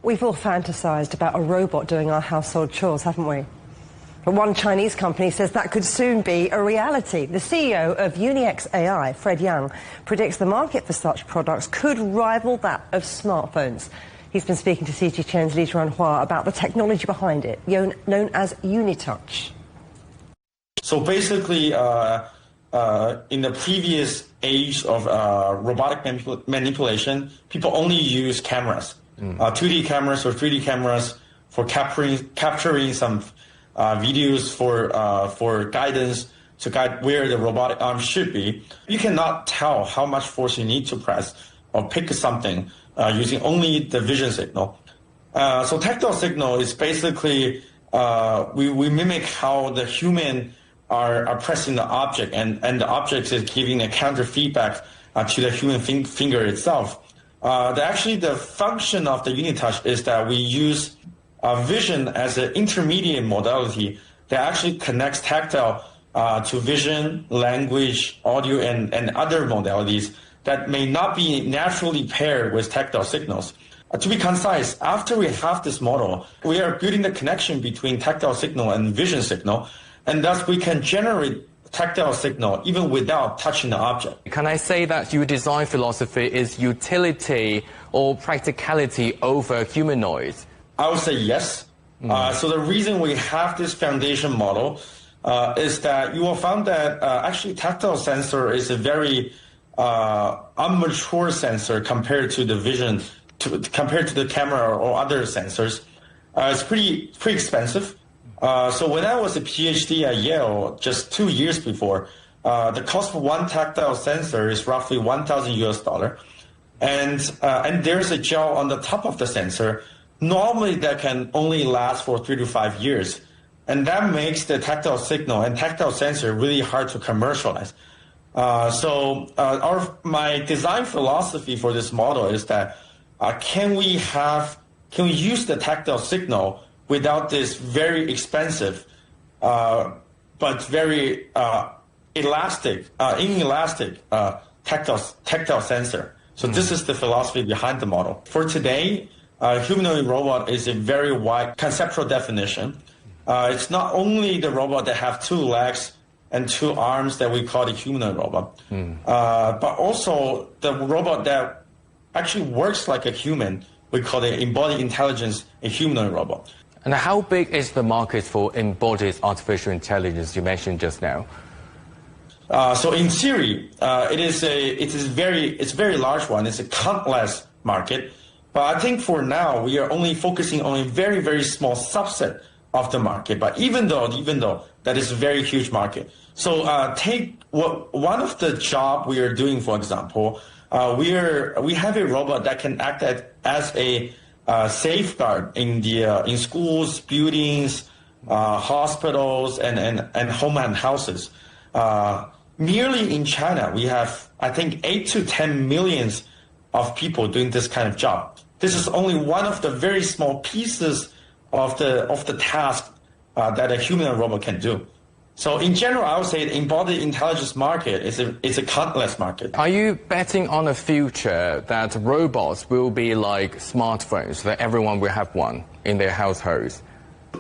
We've all fantasized about a robot doing our household chores, haven't we? But one Chinese company says that could soon be a reality. The CEO of UniX AI, Fred Yang, predicts the market for such products could rival that of smartphones. He's been speaking to CGTN's Li Zhuanhua about the technology behind it, known as UniTouch. So basically, in the previous age of robotic manipulation, people only use cameras, 2D cameras or 3D cameras for capturing some videos for guidance to guide where the robotic arm should be. You cannot tell how much force you need to press or pick something using only the vision signal. So tactile signal is basically we mimic how the human are pressing the object, and the object is giving a counter feedback to the human finger itself. Actually, the function of the UniTouch is that we use vision as an intermediate modality that actually connects tactile to vision, language, audio, and other modalities that may not be naturally paired with tactile signals. To be concise, after we have this model, we are building the connection between tactile signal and vision signal, and thus we can generate tactile signal even without touching the object. Can I say that your design philosophy is utility or practicality over humanoids? I would say yes. So the reason we have this foundation model is that you will find that actually tactile sensor is a very immature sensor compared to the vision, compared to the camera or other sensors. It's pretty expensive. So when I was a PhD at Yale just 2 years before, the cost for one tactile sensor is roughly $1,000 US, and there's a gel on the top of the sensor. Normally that can only last for 3 to 5 years, and that makes the tactile signal and tactile sensor really hard to commercialize. My design philosophy for this model is that can we use the tactile signal without this very expensive but very inelastic tactile sensor. So this is the philosophy behind the model. For today, humanoid robot is a very wide conceptual definition. It's not only the robot that have 2 legs and 2 arms that we call the humanoid robot, but also the robot that actually works like a human. We call it embodied intelligence, a humanoid robot. And how big is the market for embodied artificial intelligence you mentioned just now? So in theory, it's a very large one. It's a countless market. But I think for now, we are only focusing on a very, very small subset of the market. But even though that is a very huge market. So take one of the job we are doing, for example, we have a robot that can act as a safeguard in schools, buildings, hospitals, and home and houses. Merely in China, we have, I think, 8 to 10 millions of people doing this kind of job. This is only one of the very small pieces of the task that a human robot can do. So in general, I would say the embodied intelligence market is a countless market. Are you betting on a future that robots will be like smartphones, that everyone will have one in their households?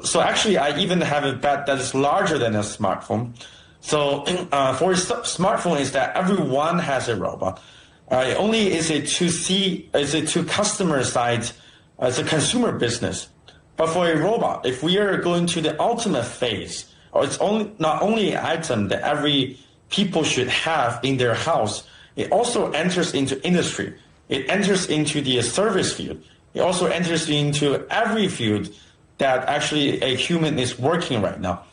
So actually, I even have a bet that is larger than a smartphone. So for a smartphone is that everyone has a robot. Only is it to customer side as a consumer business. But for a robot, if we are going to the ultimate phase, or it's not only an item that every people should have in their house, it also enters into industry. It enters into the service field. It also enters into every field that actually a human is working right now.